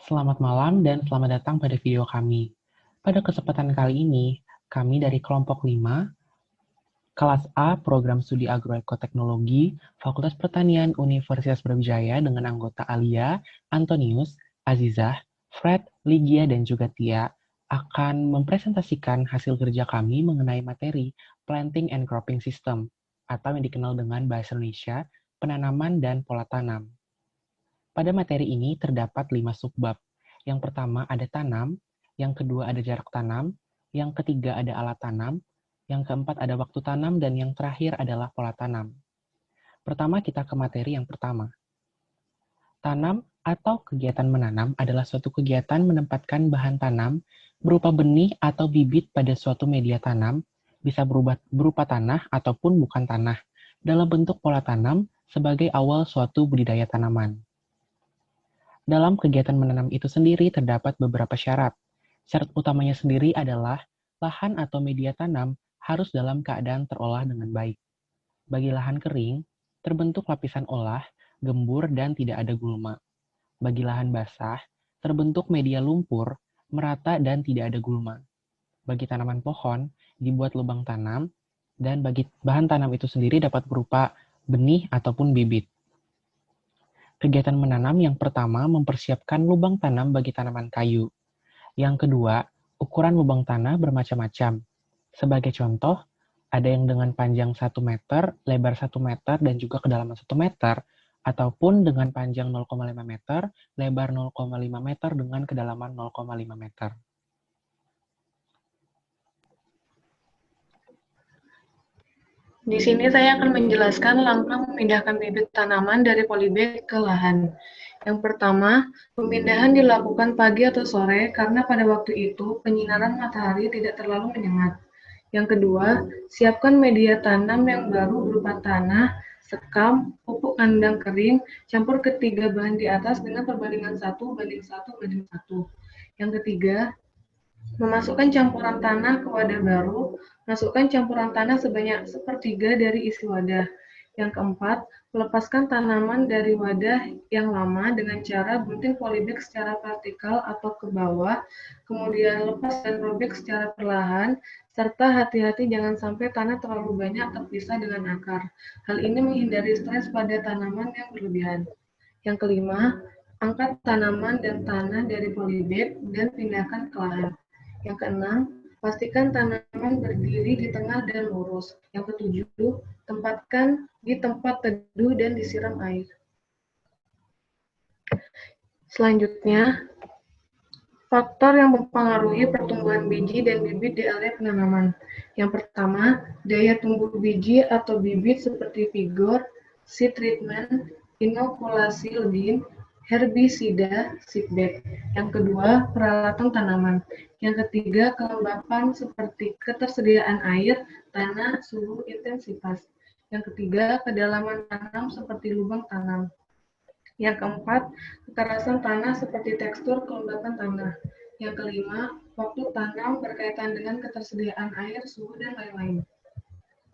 Selamat malam dan selamat datang pada video kami. Pada kesempatan kali ini, kami dari kelompok 5, kelas A, Program Studi Agroekoteknologi, Fakultas Pertanian Universitas Brawijaya dengan anggota Alia, Antonius, Azizah, Fred, Ligia, dan juga Tia akan mempresentasikan hasil kerja kami mengenai materi Planting and Cropping System atau yang dikenal dengan bahasa Indonesia, penanaman dan pola tanam. Pada materi ini terdapat 5 subbab. Yang pertama ada tanam, yang kedua ada jarak tanam, yang ketiga ada alat tanam, yang keempat ada waktu tanam, dan yang terakhir adalah pola tanam. Pertama kita ke materi yang pertama. Tanam atau kegiatan menanam adalah suatu kegiatan menempatkan bahan tanam berupa benih atau bibit pada suatu media tanam, bisa berupa tanah ataupun bukan tanah, dalam bentuk pola tanam sebagai awal suatu budidaya tanaman. Dalam kegiatan menanam itu sendiri terdapat beberapa syarat. Syarat utamanya sendiri adalah lahan atau media tanam harus dalam keadaan terolah dengan baik. Bagi lahan kering, terbentuk lapisan olah, gembur, dan tidak ada gulma. Bagi lahan basah, terbentuk media lumpur, merata, dan tidak ada gulma. Bagi tanaman pohon, dibuat lubang tanam, dan bagi bahan tanam itu sendiri dapat berupa benih ataupun bibit. Kegiatan menanam yang pertama mempersiapkan lubang tanam bagi tanaman kayu. Yang kedua, ukuran lubang tanah bermacam-macam. Sebagai contoh, ada yang dengan panjang 1 meter, lebar 1 meter, dan juga kedalaman 1 meter, ataupun dengan panjang 0,5 meter, lebar 0,5 meter, dengan kedalaman 0,5 meter. Di sini saya akan menjelaskan langkah memindahkan bibit tanaman dari polybag ke lahan. Yang pertama, pemindahan dilakukan pagi atau sore karena pada waktu itu penyinaran matahari tidak terlalu menyengat. Yang kedua, siapkan media tanam yang baru berupa tanah, sekam, pupuk kandang kering, campur ketiga bahan di atas dengan perbandingan 1:1:1. Yang ketiga, memasukkan campuran tanah ke wadah baru, masukkan campuran tanah sebanyak 1/3 dari isi wadah. Yang keempat, melepaskan tanaman dari wadah yang lama dengan cara gunting polybag secara vertikal atau ke bawah, kemudian lepas dan robek secara perlahan, serta hati-hati jangan sampai tanah terlalu banyak terpisah dengan akar. Hal ini menghindari stres pada tanaman yang berlebihan. Yang kelima, angkat tanaman dan tanah dari polybag dan pindahkan ke lahan. Yang keenam, pastikan tanaman berdiri di tengah dan lurus. Yang ketujuh, tempatkan di tempat teduh dan disiram air. Selanjutnya, faktor yang mempengaruhi pertumbuhan biji dan bibit di area penanaman. Yang pertama, daya tumbuh biji atau bibit seperti vigor, seed treatment, inokulasi lebih, herbisida, seedbed. Yang kedua, peralatan tanaman. Yang ketiga, kelembapan seperti ketersediaan air, tanah, suhu, intensitas. Yang ketiga, kedalaman tanam seperti lubang tanam. Yang keempat, kekerasan tanah seperti tekstur kelembapan tanah. Yang kelima, waktu tanam berkaitan dengan ketersediaan air, suhu, dan lain-lain.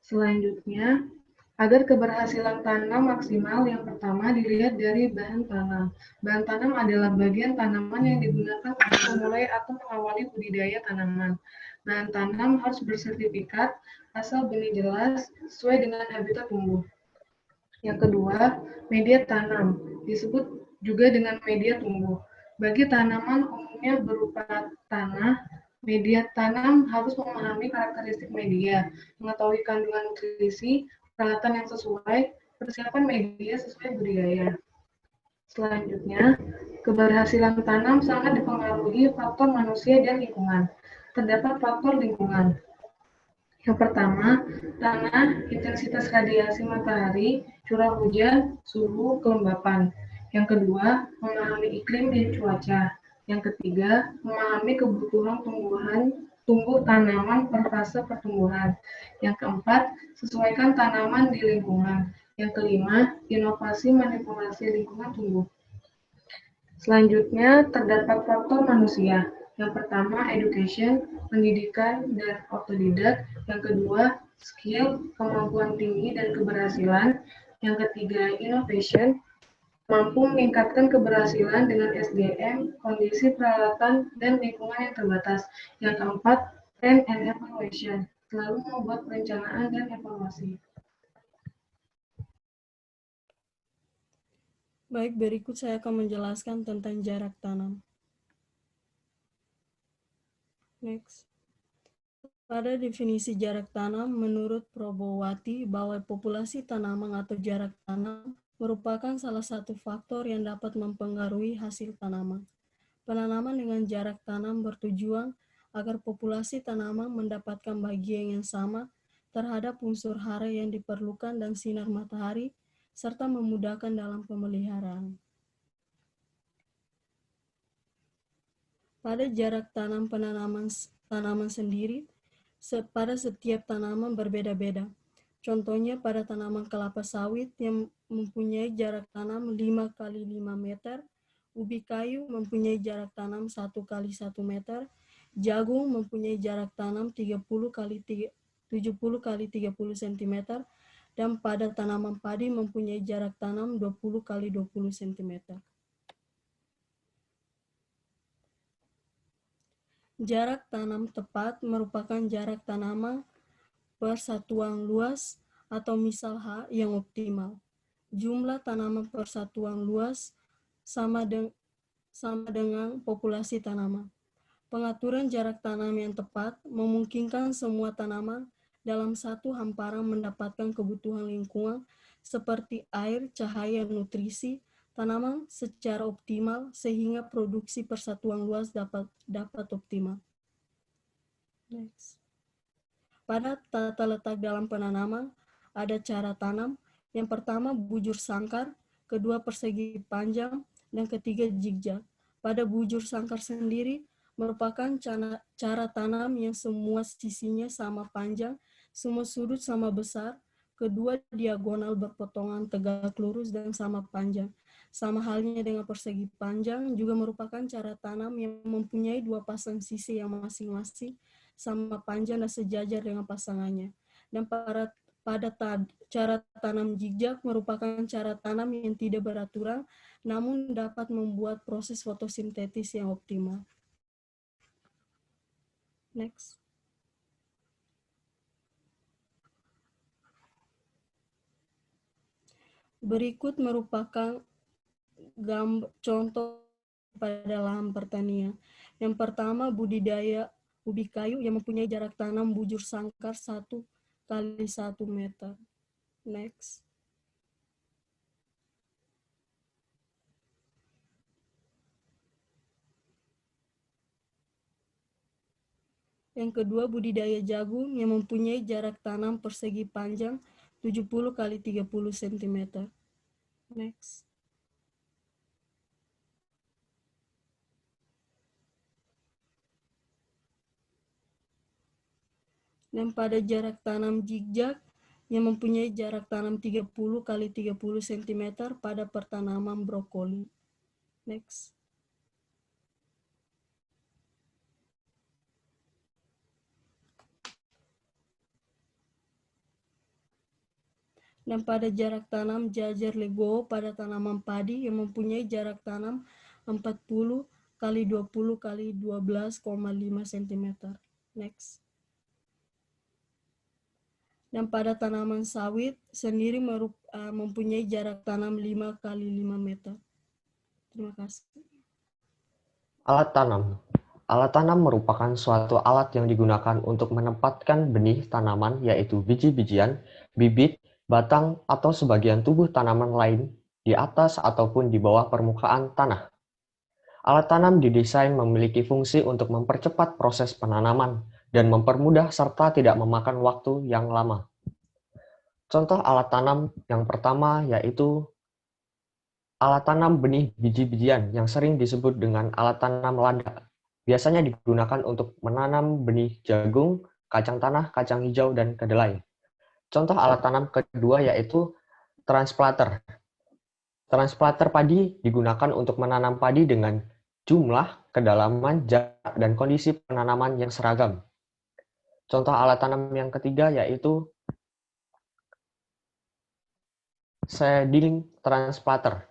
Selanjutnya, agar keberhasilan tanam maksimal, yang pertama dilihat dari bahan tanam. Bahan tanam adalah bagian tanaman yang digunakan untuk memulai atau mengawali budidaya tanaman. Bahan tanam harus bersertifikat, asal benih jelas, sesuai dengan habitat tumbuh. Yang kedua, media tanam, disebut juga dengan media tumbuh. Bagi tanaman umumnya berupa tanah, media tanam harus memahami karakteristik media, mengetahui kandungan nutrisi, peralatan yang sesuai, persiapan media sesuai budidaya. Selanjutnya, keberhasilan tanam sangat dipengaruhi faktor manusia dan lingkungan. Terdapat faktor lingkungan. Yang pertama, tanah, intensitas radiasi matahari, curah hujan, suhu, kelembapan. Yang kedua, memahami iklim dan cuaca. Yang ketiga, memahami kebutuhan tumbuh tanaman per fase pertumbuhan. Yang keempat, sesuaikan tanaman di lingkungan. Yang kelima, inovasi manipulasi lingkungan tumbuh. Selanjutnya, terdapat faktor manusia. Yang pertama, education, pendidikan, dan otodidak. Yang kedua, skill, kemampuan tinggi dan keberhasilan. Yang ketiga, innovation, mampu meningkatkan keberhasilan dengan SDM, kondisi peralatan, dan lingkungan yang terbatas. Yang keempat, plan and evaluation, selalu membuat perencanaan dan evaluasi. Baik, berikut saya akan menjelaskan tentang jarak tanam. Next. Pada definisi jarak tanam, menurut Probowati, bahwa populasi tanaman atau jarak tanam merupakan salah satu faktor yang dapat mempengaruhi hasil tanaman. Penanaman dengan jarak tanam bertujuan agar populasi tanaman mendapatkan bagian yang sama terhadap unsur hara yang diperlukan dan sinar matahari, serta memudahkan dalam pemeliharaan. Pada jarak tanam tanaman sendiri, pada setiap tanaman berbeda-beda. Contohnya pada tanaman kelapa sawit yang mempunyai jarak tanam 5 kali 5 meter, ubi kayu mempunyai jarak tanam 1 kali 1 meter, jagung mempunyai jarak tanam 70 kali 70 kali 30 cm, dan pada tanaman padi mempunyai jarak tanam 20 kali 20 cm. Jarak tanam tepat merupakan jarak tanaman per satuan luas atau misal H yang optimal. Jumlah tanaman per satuan luas sama dengan populasi tanaman. Pengaturan jarak tanam yang tepat memungkinkan semua tanaman dalam satu hamparan mendapatkan kebutuhan lingkungan seperti air, cahaya, nutrisi tanaman secara optimal sehingga produksi persatuan luas dapat optimal. Next. Pada tata letak dalam penanaman ada cara tanam. Yang pertama bujur sangkar, kedua persegi panjang, dan ketiga zigzag. Pada bujur sangkar sendiri merupakan cara tanam yang semua sisinya sama panjang, semua sudut sama besar, kedua diagonal berpotongan tegak lurus dan sama panjang. Sama halnya dengan persegi panjang juga merupakan cara tanam yang mempunyai dua pasang sisi yang masing-masing sama panjang dan sejajar dengan pasangannya. Dan pada cara tanam zigzag merupakan cara tanam yang tidak beraturan, namun dapat membuat proses fotosintesis yang optimal. Next. Berikut merupakan contoh pada lahan pertanian. Yang pertama budidaya ubi kayu yang mempunyai jarak tanam bujur sangkar 1 kali 1 meter. Next. Yang kedua budidaya jagung yang mempunyai jarak tanam persegi panjang 70 kali 30 cm. Next. Dan pada jarak tanam zigzag yang mempunyai jarak tanam 30 kali 30 cm pada pertanaman brokoli. Next. Dan pada jarak tanam jajar legowo pada tanaman padi yang mempunyai jarak tanam 40 kali 20 kali 12,5 cm. Next. Dan pada tanaman sawit sendiri mempunyai jarak tanam 5 kali 5 meter. Terima kasih. Alat tanam. Alat tanam merupakan suatu alat yang digunakan untuk menempatkan benih tanaman yaitu biji-bijian, bibit, batang, atau sebagian tubuh tanaman lain di atas ataupun di bawah permukaan tanah. Alat tanam didesain memiliki fungsi untuk mempercepat proses penanaman dan mempermudah serta tidak memakan waktu yang lama. Contoh alat tanam yang pertama yaitu alat tanam benih biji-bijian yang sering disebut dengan alat tanam lada. Biasanya digunakan untuk menanam benih jagung, kacang tanah, kacang hijau, dan kedelai. Contoh alat tanam kedua yaitu transplanter. Transplanter padi digunakan untuk menanam padi dengan jumlah, kedalaman, jarak, dan kondisi penanaman yang seragam. Contoh alat tanam yang ketiga yaitu seedling transplanter.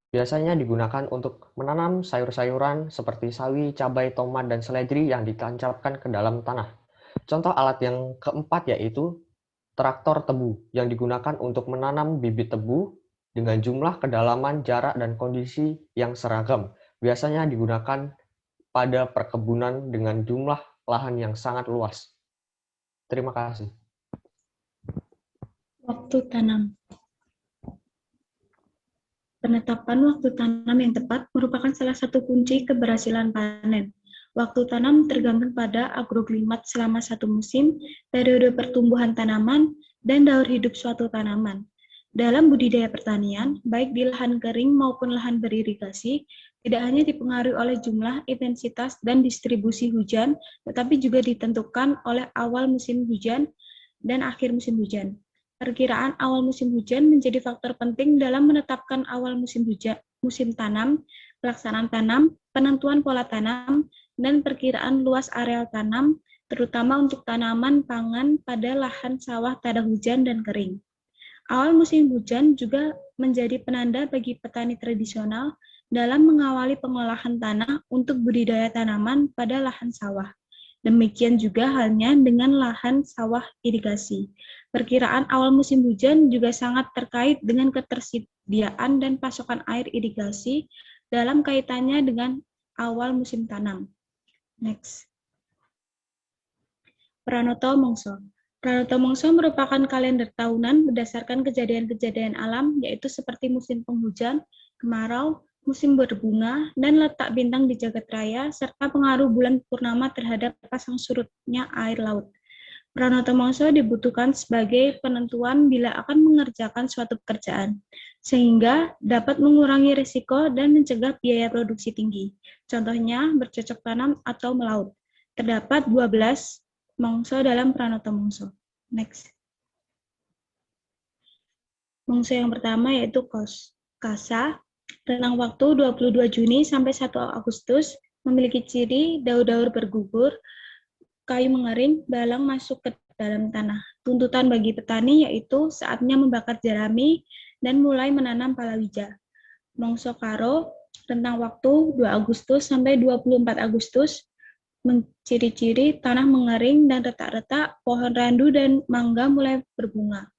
Biasanya digunakan untuk menanam sayur-sayuran seperti sawi, cabai, tomat, dan seledri yang ditancapkan ke dalam tanah. Contoh alat yang keempat yaitu traktor tebu yang digunakan untuk menanam bibit tebu dengan jumlah kedalaman, jarak, dan kondisi yang seragam. Biasanya digunakan pada perkebunan dengan jumlah lahan yang sangat luas. Terima kasih. Waktu tanam. Penetapan waktu tanam yang tepat merupakan salah satu kunci keberhasilan panen. Waktu tanam tergantung pada agroklimat selama satu musim, periode pertumbuhan tanaman, dan daur hidup suatu tanaman. Dalam budidaya pertanian, baik di lahan kering maupun lahan beririgasi, tidak hanya dipengaruhi oleh jumlah, intensitas, dan distribusi hujan, tetapi juga ditentukan oleh awal musim hujan dan akhir musim hujan. Perkiraan awal musim hujan menjadi faktor penting dalam menetapkan awal musim hujan, musim tanam, pelaksanaan tanam, penentuan pola tanam, dan perkiraan luas areal tanam, terutama untuk tanaman pangan pada lahan sawah tada hujan dan kering. Awal musim hujan juga menjadi penanda bagi petani tradisional dalam mengawali pengolahan tanah untuk budidaya tanaman pada lahan sawah. Demikian juga halnya dengan lahan sawah irigasi. Perkiraan awal musim hujan juga sangat terkait dengan ketersediaan dan pasokan air irigasi dalam kaitannya dengan awal musim tanam. Next. Pranoto Mongso. Pranoto Mongso merupakan kalender tahunan berdasarkan kejadian-kejadian alam, yaitu seperti musim penghujan, kemarau, musim berbunga, dan letak bintang di jagat raya, serta pengaruh bulan purnama terhadap pasang surutnya air laut. Pranoto Mongso dibutuhkan sebagai penentuan bila akan mengerjakan suatu pekerjaan, sehingga dapat mengurangi risiko dan mencegah biaya produksi tinggi. Contohnya, bercocok tanam atau melaut. Terdapat 12 Mongso dalam Pranoto Mongso. Next. Mongso yang pertama yaitu Kasa. Rentang waktu 22 Juni sampai 1 Agustus, memiliki ciri daur-daur bergugur, kayu mengering, balang masuk ke dalam tanah. Tuntutan bagi petani yaitu saatnya membakar jerami dan mulai menanam palawija. Mongso Karo, rentang waktu 2 Agustus sampai 24 Agustus, ciri-ciri tanah mengering dan retak-retak, pohon randu dan mangga mulai berbunga.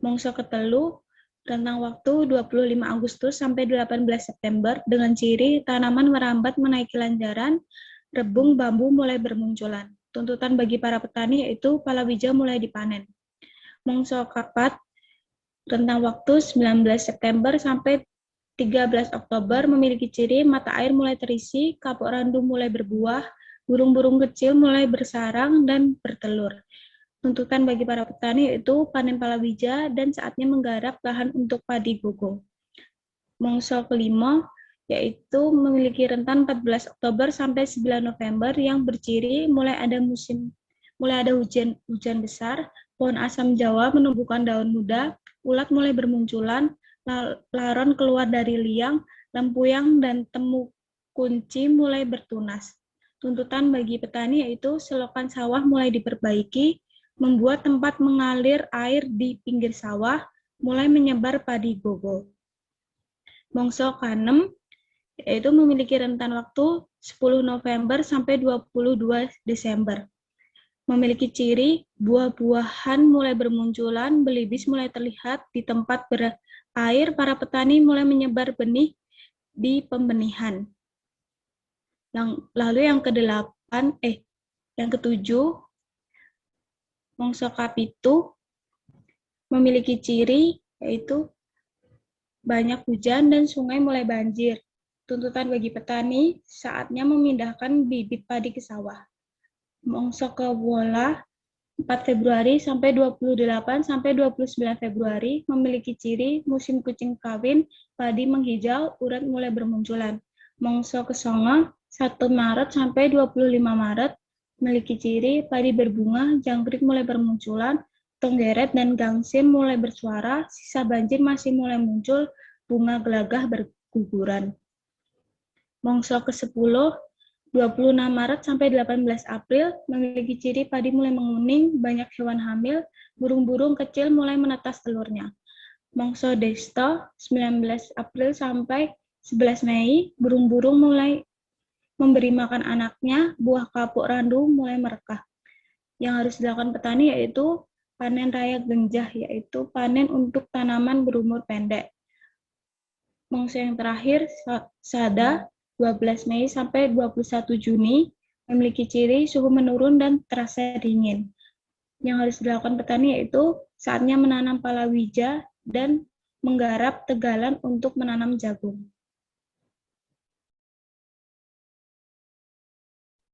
Mongso Ketelu, rentang waktu 25 Agustus sampai 18 September, dengan ciri tanaman merambat menaiki lanjaran, rebung bambu mulai bermunculan. Tuntutan bagi para petani yaitu palawija mulai dipanen. Mongso Kapat, rentang waktu 19 September sampai 13 Oktober, memiliki ciri mata air mulai terisi, kapuk randu mulai berbuah, burung-burung kecil mulai bersarang dan bertelur. Tuntutan bagi para petani yaitu panen palawija dan saatnya menggarap lahan untuk padi gogo. Mongso kelima yaitu memiliki rentan 14 Oktober sampai 9 November yang berciri mulai ada hujan besar, pohon asam Jawa menumbuhkan daun muda, ulat mulai bermunculan, laron keluar dari liang, lempuyang dan temu kunci mulai bertunas. Tuntutan bagi petani yaitu selokan sawah mulai diperbaiki, membuat tempat mengalir air di pinggir sawah, mulai menyebar padi gogo. Mongso Kanem, yaitu memiliki rentan waktu 10 November sampai 22 Desember. Memiliki ciri buah-buahan mulai bermunculan, belibis mulai terlihat di tempat berair, para petani mulai menyebar benih di pembenihan. Lalu yang ketujuh, Mongso Kapitu memiliki ciri yaitu banyak hujan dan sungai mulai banjir. Tuntutan bagi petani saatnya memindahkan bibit padi ke sawah. Mongso Kewola 4 Februari sampai 28 sampai 29 Februari memiliki ciri musim kucing kawin, padi menghijau, urat mulai bermunculan. Mongso Kesongo 1 Maret sampai 25 Maret memiliki ciri padi berbunga, jangkrik mulai bermunculan, tenggeret dan gangsim mulai bersuara, sisa banjir masih mulai muncul, bunga gelagah berguguran. Mongso ke-10, 26 Maret sampai 18 April, memiliki ciri padi mulai menguning, banyak hewan hamil, burung-burung kecil mulai menetas telurnya. Mongso Desto, 19 April sampai 11 Mei, burung-burung mulai memberi makan anaknya, buah kapuk randu mulai merekah. Yang harus dilakukan petani yaitu panen raya genjah, yaitu panen untuk tanaman berumur pendek. Mangsa yang terakhir, sada, 12 Mei sampai 21 Juni, memiliki ciri suhu menurun dan terasa dingin. Yang harus dilakukan petani yaitu saatnya menanam palawija dan menggarap tegalan untuk menanam jagung.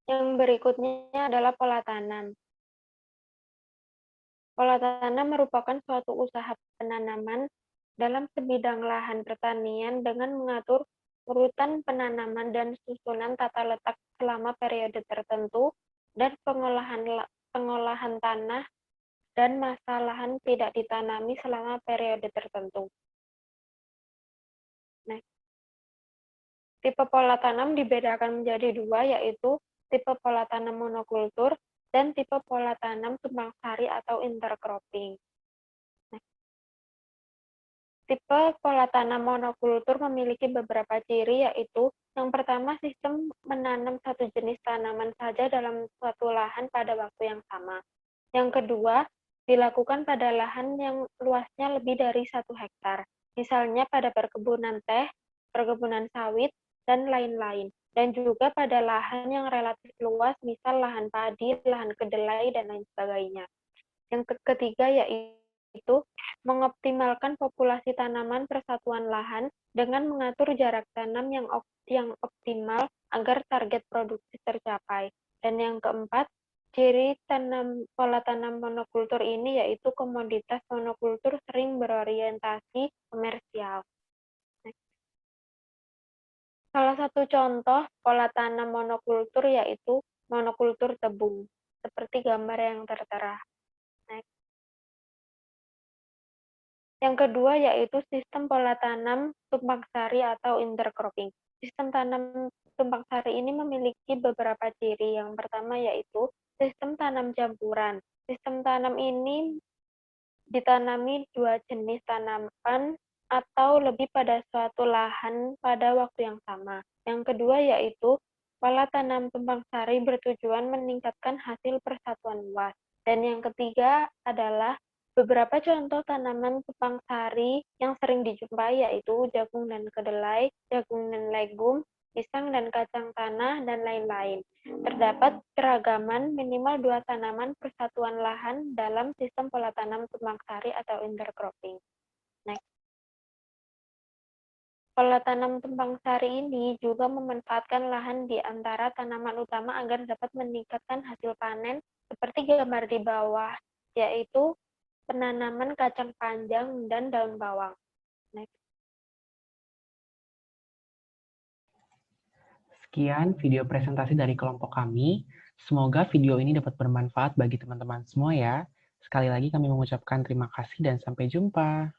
Yang berikutnya adalah pola tanam. Pola tanam merupakan suatu usaha penanaman dalam sebidang lahan pertanian dengan mengatur urutan penanaman dan susunan tata letak selama periode tertentu dan pengolahan tanah dan masa lahan tidak ditanami selama periode tertentu. Nah, tipe pola tanam dibedakan menjadi dua, yaitu tipe pola tanam monokultur dan tipe pola tanam tumpang sari atau intercropping. Nah, tipe pola tanam monokultur memiliki beberapa ciri, yaitu yang pertama, sistem menanam satu jenis tanaman saja dalam suatu lahan pada waktu yang sama. Yang kedua, dilakukan pada lahan yang luasnya lebih dari 1 hektar, misalnya pada perkebunan teh, perkebunan sawit, dan lain-lain. Dan juga pada lahan yang relatif luas, misal lahan padi, lahan kedelai, dan lain sebagainya. Yang ketiga yaitu mengoptimalkan populasi tanaman persatuan lahan dengan mengatur jarak tanam yang optimal agar target produksi tercapai. Dan yang keempat, ciri pola tanam monokultur ini yaitu komoditas monokultur sering berorientasi komersial. Salah satu contoh pola tanam monokultur yaitu monokultur tebu, seperti gambar yang tertera. Yang kedua yaitu sistem pola tanam tumpang sari atau intercropping. Sistem tanam tumpang sari ini memiliki beberapa ciri. Yang pertama yaitu sistem tanam campuran. Sistem tanam ini ditanami 2 jenis tanaman atau lebih pada suatu lahan pada waktu yang sama. Yang kedua yaitu pola tanam tumpang sari bertujuan meningkatkan hasil persatuan luas. Dan yang ketiga adalah beberapa contoh tanaman tumpang sari yang sering dijumpai yaitu jagung dan kedelai, jagung dan legum, pisang dan kacang tanah, dan lain-lain. Terdapat keragaman minimal 2 tanaman persatuan lahan dalam sistem pola tanam tumpang sari atau intercropping. Next. Pola tanam tumpang sari ini juga memanfaatkan lahan di antara tanaman utama agar dapat meningkatkan hasil panen seperti gambar di bawah, yaitu penanaman kacang panjang dan daun bawang. Next. Sekian video presentasi dari kelompok kami. Semoga video ini dapat bermanfaat bagi teman-teman semua ya. Sekali lagi kami mengucapkan terima kasih dan sampai jumpa.